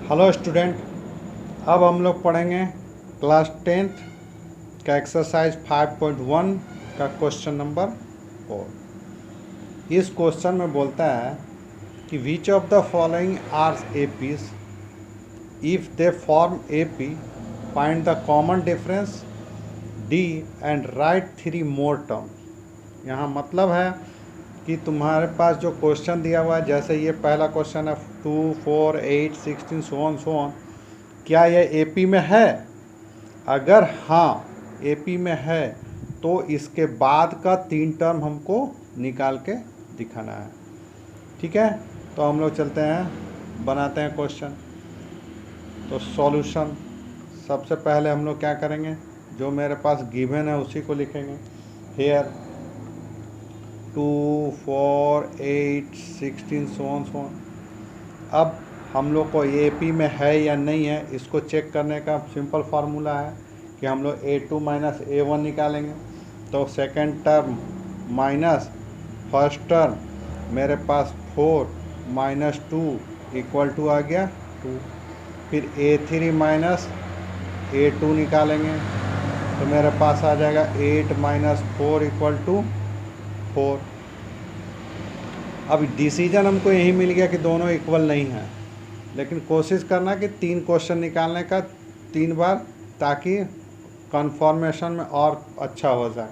Hello student, अब हम लोग पढ़ेंगे क्लास 10th का एक्सरसाइज 5.1 का क्वेश्चन नंबर 4। इस क्वेश्चन में बोलता है कि which of the following are APs, if they form AP find the common difference d and write 3 more terms. यहाँ मतलब है कि तुम्हारे पास जो क्वेश्चन दिया हुआ है, जैसे ये पहला क्वेश्चन है 2, 4, 8, 16 सो ऑन, क्या यह एपी में है? अगर हाँ एपी में है तो इसके बाद का 3 टर्म हमको निकाल के दिखाना है। ठीक है, तो हम लोग चलते हैं, बनाते हैं क्वेश्चन। तो सॉल्यूशन, सबसे पहले हम लोग क्या करेंगे, जो मेरे पास गिवन है उसी को लिखेंगे। Here 2, 4, 8, 16 so on. अब हम लोग को एपी में है या नहीं है, इसको चेक करने का सिंपल फार्मूला है कि हम लोग A2 माइनस A1 निकालेंगे। तो second term minus first term, मेरे पास 4 माइनस 2 इक्वल टू आ गया 2। फिर A3 माइनस A2 निकालेंगे तो मेरे पास आ जाएगा 8 माइनस 4 इक्वल टू 4। अब डिसीजन हमको यही मिल गया कि दोनों इक्वल नहीं है, लेकिन कोशिश करना कि 3 क्वेश्चन निकालने का 3 बार, ताकि कन्फर्मेशन में और अच्छा हो जाए।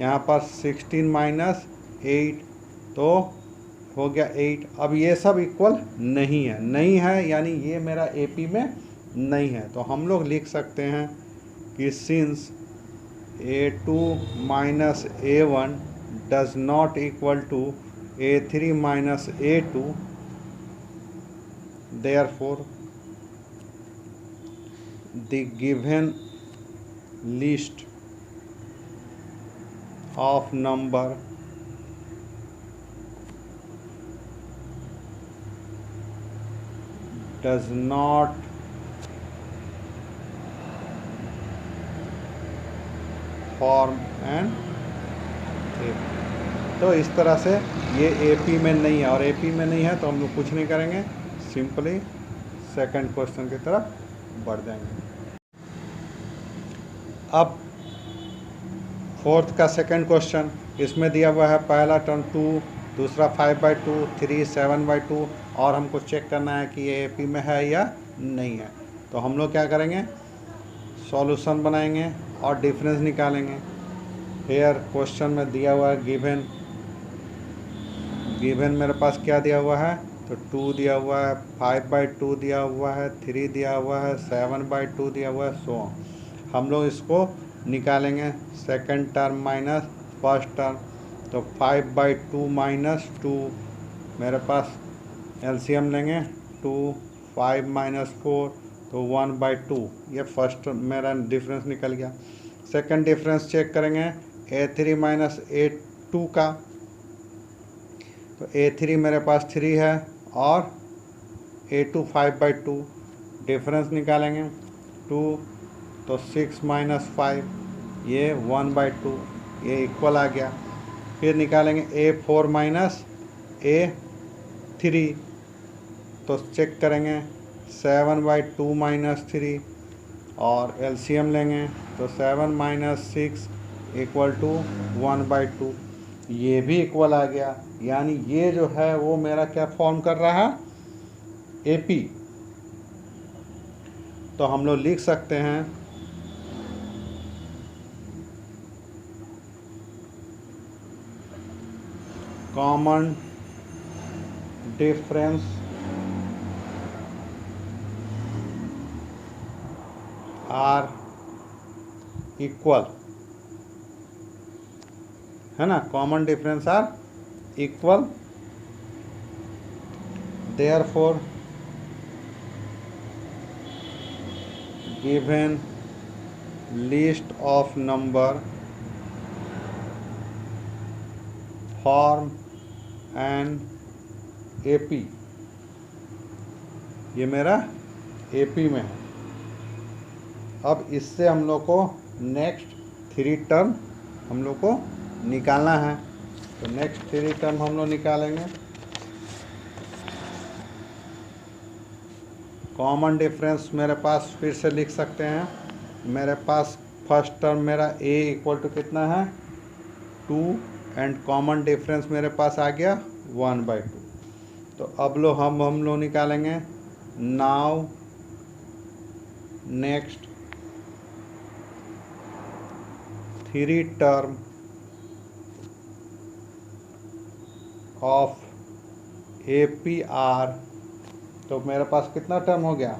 यहाँ पर 16 माइनस 8 तो हो गया 8। अब ये सब इक्वल नहीं है यानी ये मेरा एपी में नहीं है। तो हम लोग लिख सकते हैं कि since A2 minus A1 does not equal to A3 minus A2, therefore the given list of number does not form an AP। तो इस तरह से ये एपी में नहीं है, और एपी में नहीं है तो हम लोग कुछ नहीं करेंगे, सिंपली सेकंड क्वेश्चन की तरफ बढ़ जाएंगे। अब फोर्थ का सेकंड क्वेश्चन, इसमें दिया हुआ है पहला टर्म 2, दूसरा 5/2, 3 7/2, और हमको चेक करना है कि ये एपी में है या नहीं है। तो हम लोग क्या करेंगे, सॉल्यूशन बनाएंगे और डिफरेंस निकालेंगे। हेयर क्वेश्चन में दिया हुआ है गिवन मेरे पास क्या दिया हुआ है, तो 2 दिया हुआ है, 5/2 दिया हुआ है, 3 दिया हुआ है, 7/2 दिया हुआ है, सो हम लोग इसको निकालेंगे। Second term minus first term, तो 5/2 माइनस 2, मेरे पास एलसीएम लेंगे 2, 5 माइनस 4 तो 1/2। ये फर्स्ट मेरा डिफरेंस निकल गया। सेकंड डिफरेंस चेक करेंगे A3 माइनस A2 का, तो A3 मेरे पास 3 है और A2 5/2, डिफरेंस निकालेंगे 2, तो 6 माइनस 5 ये 1/2, ये इक्वल आ गया। फिर निकालेंगे A4 माइनस A3, तो चेक करेंगे 7/2 माइनस 3 और एलसीएम लेंगे तो 7 माइनस 6 इक्वल टू 1/2, ये भी इक्वल आ गया। यानी ये जो है वो मेरा क्या फॉर्म कर रहा है, एपी। तो हम लोग लिख सकते हैं कॉमन डिफरेंस आर इक्वल, है ना, common difference are equal, therefore given list of number form an AP। ये मेरा एपी में है। अब इससे हम लोग को नेक्स्ट 3 टर्म हम लोग को निकालना है। तो नेक्स्ट 3 टर्म हम लोग निकालेंगे। कॉमन डिफरेंस मेरे पास फिर से लिख सकते हैं। मेरे पास फर्स्ट टर्म मेरा a इक्वल टू कितना है 2 एंड कॉमन डिफरेंस मेरे पास आ गया 1/2। तो अब हम लोग निकालेंगे। Now next 3 term of APR। तो मेरे पास कितना टर्म हो गया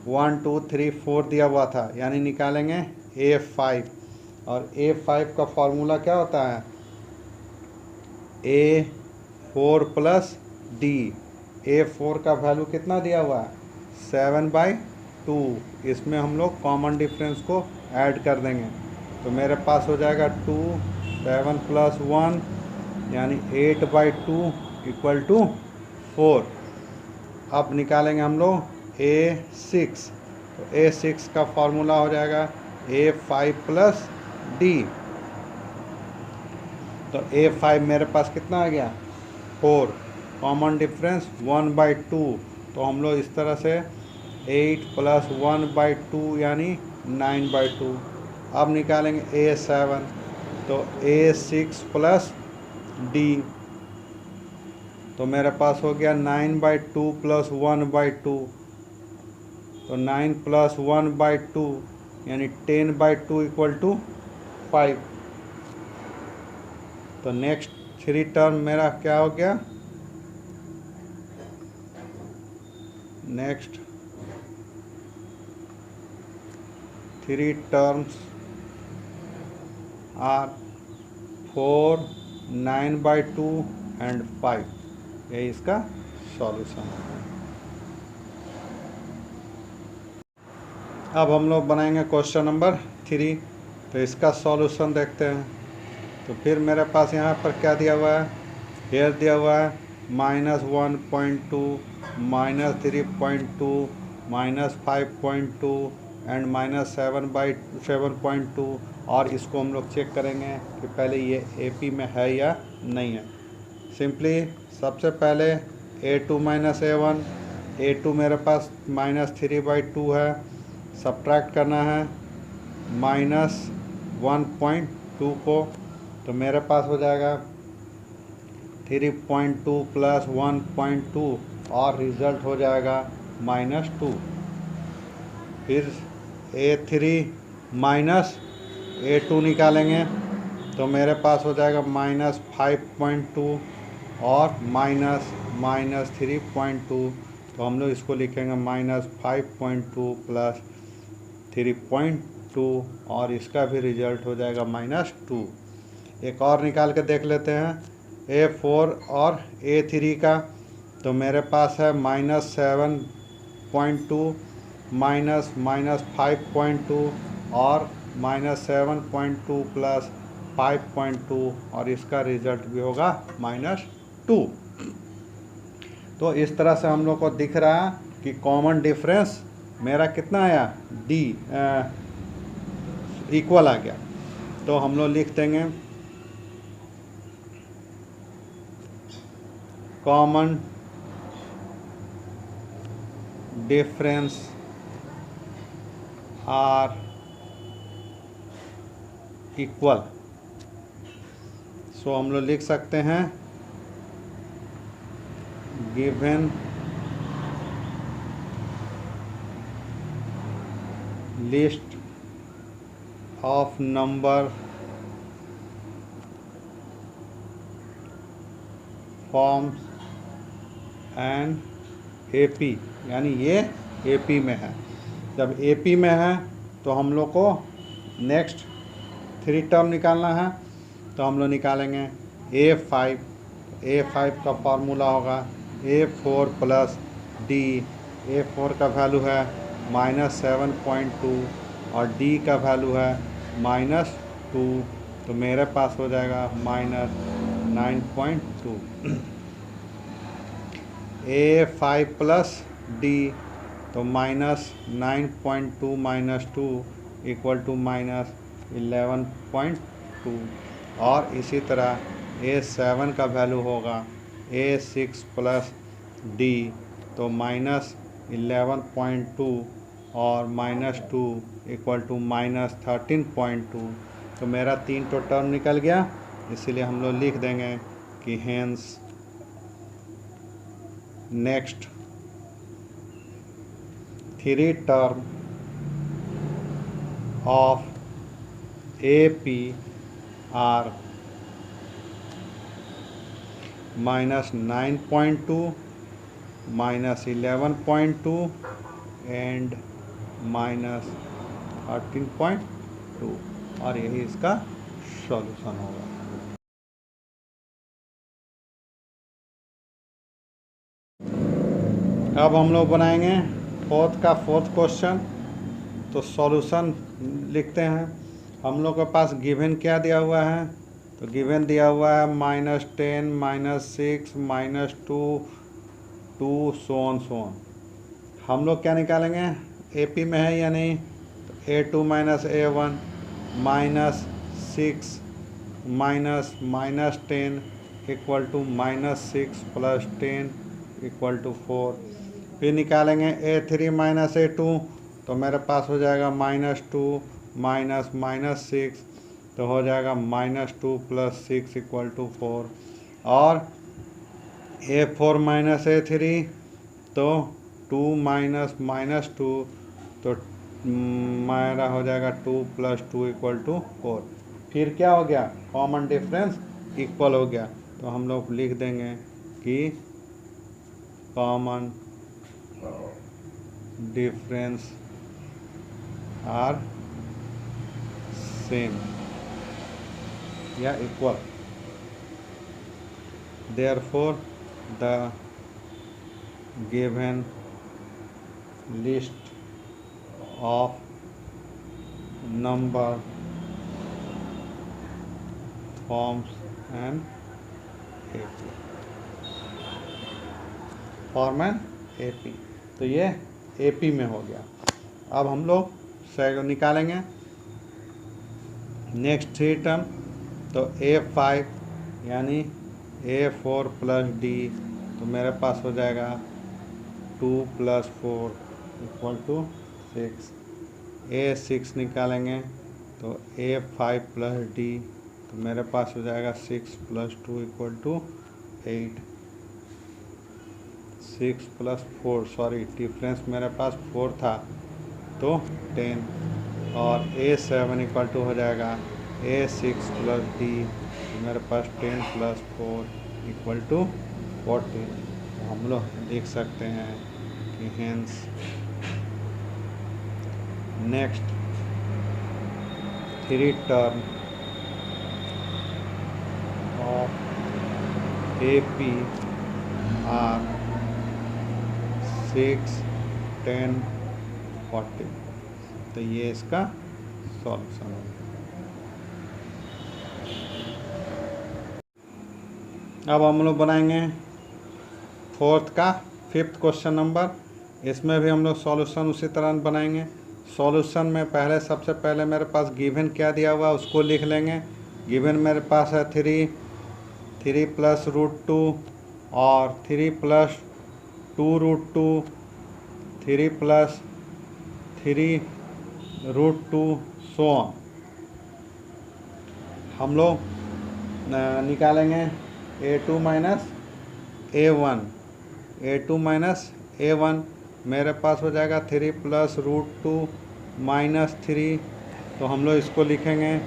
1 2 3 4 दिया हुआ था, यानी निकालेंगे A5। और A5 का फॉर्मूला क्या होता है A4 प्लस D। A4 का वैल्यू कितना दिया हुआ है 7/2। इसमें हम लोग कॉमन डिफरेंस को ऐड कर देंगे। तो मेरे पास हो जाएगा 2 7 प्लस 1 यानी 8/2 इक्वल टू 4। अब निकालेंगे हम लोग A6। तो A6 का फॉर्मूला हो जाएगा A5 प्लस D। तो A5 मेरे पास कितना आ गया 4, कॉमन डिफरेंस 1/2। तो हम लोग इस तरह से 8 प्लस 1/2 यानी 9/2। अब निकालेंगे A7। तो A6 प्लस D। तो मेरे पास हो गया 9/2 प्लस 1/2। तो 9 प्लस 1/2 यानी 10/2 इक्वल टू 5। तो नेक्स्ट 3 टर्म मेरा क्या हो गया नेक्स्ट 3 टर्म्स आर 4 9/2 एंड 5। यही इसका सॉल्यूशन है। अब हम लोग बनाएंगे क्वेश्चन नंबर 3। तो इसका सॉल्यूशन देखते हैं। तो फिर मेरे पास यहाँ पर क्या दिया हुआ है हेयर दिया हुआ है -1.2 -3.2 -5.2 एंड -7/7.2। और इसको हम लोग चेक करेंगे कि पहले ये AP में है या नहीं है। सिंपली सबसे पहले A2 - A1। A2 मेरे पास -3/2 है, सब्ट्रैक्ट करना है -1.2 को। तो मेरे पास हो जाएगा 3.2 प्लस 1.2 और रिजल्ट हो जाएगा -2। फिर A3 माइनस A2 निकालेंगे तो मेरे पास हो जाएगा -5.2 और -3.2। तो हम लोग इसको लिखेंगे -5.2 प्लस 3.2 और इसका भी रिजल्ट हो जाएगा -2। एक और निकाल के देख लेते हैं A4 और A3 का। तो मेरे पास है -7.2 -5.2 और -7.2 प्लस 5.2 और इसका रिजल्ट भी होगा -2। तो इस तरह से हम लोग को दिख रहा है कि कॉमन डिफरेंस मेरा कितना आया D इक्वल आ गया। तो हम लोग लिख देंगे कॉमन डिफरेंस आर इक्वल। सो हम लोग लिख सकते हैं given list of number forms and AP, यानी ये AP में है। जब AP में है तो हम लोग को नेक्स्ट 3 टर्म निकालना है। तो हम लोग निकालेंगे A5। A5 का फार्मूला होगा A4 प्लस D। A4 का वैल्यू है -7.2 और D का वैल्यू है -2। तो मेरे पास हो जाएगा -9.2। A5 प्लस D तो -9.2 -2 इक्वल टू -11.2। और इसी तरह A7 का वैल्यू होगा A6 प्लस D तो 11.2 और -2 इक्वल टू -13.2। तो मेरा 3 तो टर्म निकल गया, इसीलिए हम लोग लिख देंगे कि hence next 3 term of AP are -9.2, -11.2 and -13.2, और यही इसका सॉल्यूशन होगा। अब हम लोग बनाएंगे फोर्थ क्वेश्चन। तो सॉल्यूशन लिखते हैं। हम लोग के पास गिवन क्या दिया हुआ है, तो गिवन दिया हुआ है -10, -6, -2, 2 सो ऑन। हम लोग क्या निकालेंगे, AP में है या नहीं, तो A2 - A1 -6 -10 equal to -6 + 10 equal to 4। फिर निकालेंगे A3 - A2, तो मेरे पास हो जाएगा -2 -6, तो हो जाएगा -2 + 6 इक्वल टू 4। और A4 - A3, तो 2 -2, तो मेरा हो जाएगा 2 + 2 इक्वल टू 4। फिर क्या हो गया, कॉमन डिफरेंस इक्वल हो गया, तो हम लोग लिख देंगे कि कॉमन डिफरेंस आर सेम या equal. Therefore the given list of number forms an AP form an AP। तो ये AP में हो गया। अब हम लोग निकालेंगे नेक्स्ट 3 टर्म। तो A5 यानी A4 + D, तो मेरे पास हो जाएगा 2 + 4 इक्वल टू 6। A6 निकालेंगे तो A5 + D, तो मेरे पास हो जाएगा 6 + 2 इक्वल टू 8। 6 + 4, सॉरी डिफरेंस मेरे पास 4 था, तो 10। और A7 इक्वल टू हो जाएगा A6 + D, मेरे पास 10 + 4 इक्वल टू 14। तो हम लोग लिख सकते हैं कि hence next 3 term of AP are 6, 10, 14। तो ये इसका सॉल्यूशन है। अब हम लोग बनाएंगे फिफ्थ क्वेश्चन नंबर। इसमें भी हम लोग सॉल्यूशन उसी तरह बनाएंगे। सॉल्यूशन में सबसे पहले मेरे पास गिवन क्या दिया हुआ उसको लिख लेंगे। गिवन मेरे पास है 3 + √2 और 3 + 2√2, 3 + 3√2 सो ऑन। हम लोग निकालेंगे A2 - A1। A2 - A1 मेरे पास हो जाएगा 3 + √2 - 3, तो हम लोग इसको लिखेंगे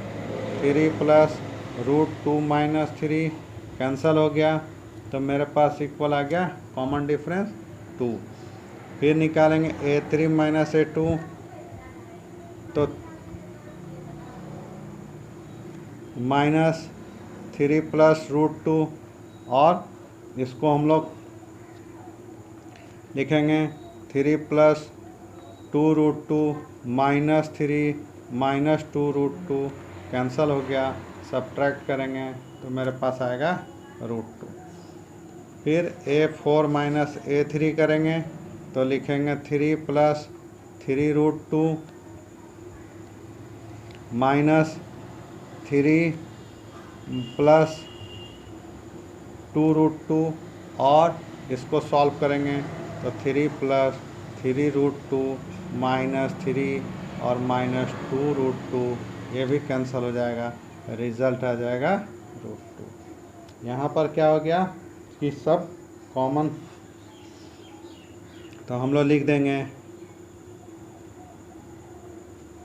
3 + √2 - 3, कैंसल हो गया, तो मेरे पास इक्वल आ गया कॉमन डिफरेंस 2। फिर निकालेंगे A3 - A2, तो -3 + √2, और इसको हम लोग लिखेंगे 3 + 2√2 - 3 - 2√2, कैंसल हो गया, सब्ट्रैक्ट करेंगे तो मेरे पास आएगा √2। फिर A4 - A3 करेंगे तो लिखेंगे 3 + 3√2 - 3 + 2√2, और इसको सॉल्व करेंगे तो 3 + 3√2 -3 और -2√2 ये भी कैंसिल हो जाएगा, रिजल्ट आ जाएगा √2। यहाँ पर क्या हो गया कि सब कॉमन, तो हम लोग लिख देंगे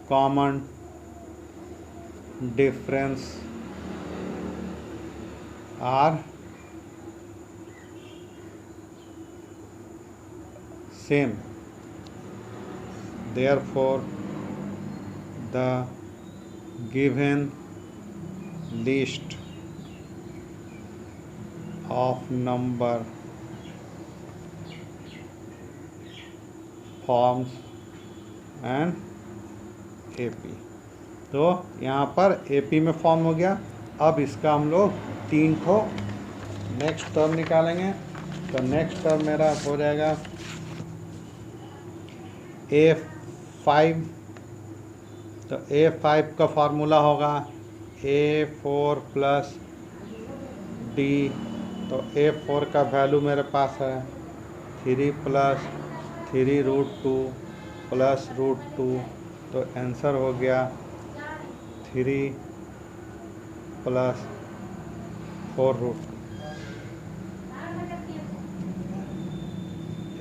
common difference are same, therefore the given list of number forms an AP। तो यहाँ पर AP में फॉर्म हो गया। अब इसका हम लोग 3 को नेक्स्ट टर्म निकालेंगे। तो नेक्स्ट टर्म मेरा हो जाएगा A5। तो A5 का फार्मूला होगा A4 + D। तो A4 का वैल्यू मेरे पास है 3 + 3√2 + √2। तो आंसर हो गया 3 + 4√2।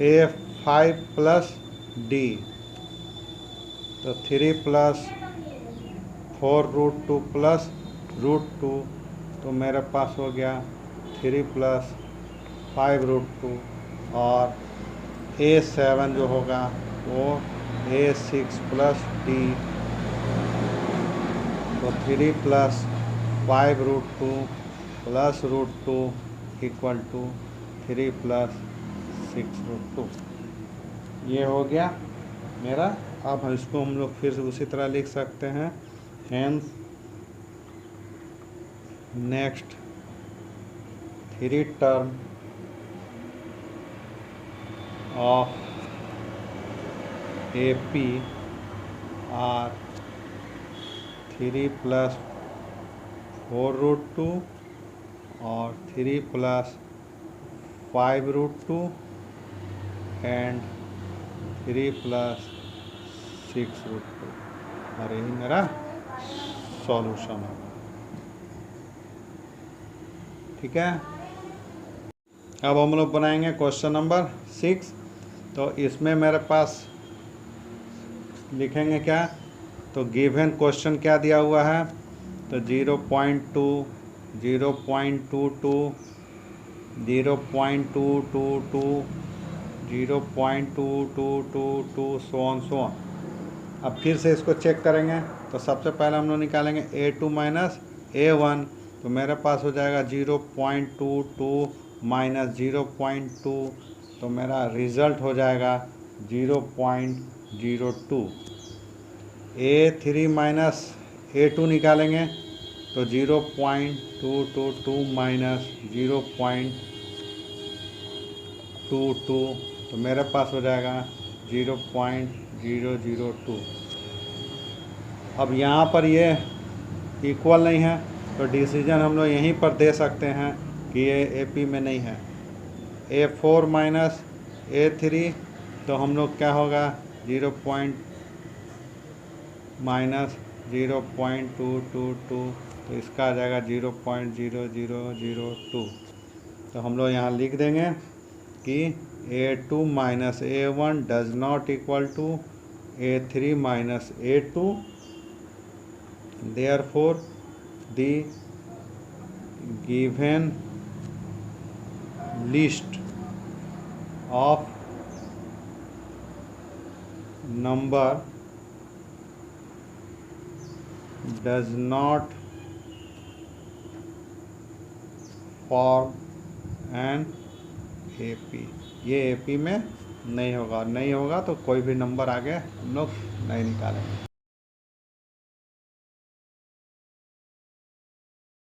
A5 + D, तो 3 + 4√2 + √2, तो मेरे पास हो गया 3 + 5√2। और A7 जो होगा वो A6 + D, तो 3 + 5√2 + √2 = 3 + 6√2। ये हो गया मेरा। अब इसको हम लोग फिर से उसी तरह लिख सकते हैं, hence next 3 term of AP are 3 + 4√2 और 3 + 5√2 एंड 3 + 6√2। और यही मेरा सॉल्यूशन होगा। ठीक है, अब हम लोग बनाएंगे क्वेश्चन नंबर 6। तो इसमें मेरे पास लिखेंगे क्या, तो गिवन क्वेश्चन क्या दिया हुआ है, तो 0.2, 0.22, 0.222, 0.2222 सो ऑन। अब फिर से इसको चेक करेंगे। तो सबसे पहले हम लोग निकालेंगे A2 - A1। तो मेरे पास हो जाएगा 0.22 - 0.2, तो मेरा रिज़ल्ट हो जाएगा 0.02। A3 - A2 निकालेंगे तो 0.222 - 0.22, तो मेरे पास हो जाएगा 0.002। अब यहाँ पर ये इक्वल नहीं है, तो डिसीजन हम लोग यहीं पर दे सकते हैं कि ये AP में नहीं है। A4 - A3, तो हम लोग क्या होगा 0.-0.222, तो इसका आ जाएगा 0.0002। तो हम लोग यहाँ लिख देंगे कि A2 - A1 does not equal to A3 - A2, therefore the given list of number does not form an AP। ये AP में नहीं होगा, नहीं होगा तो कोई भी नंबर आगे हम लोग नहीं निकालेंगे।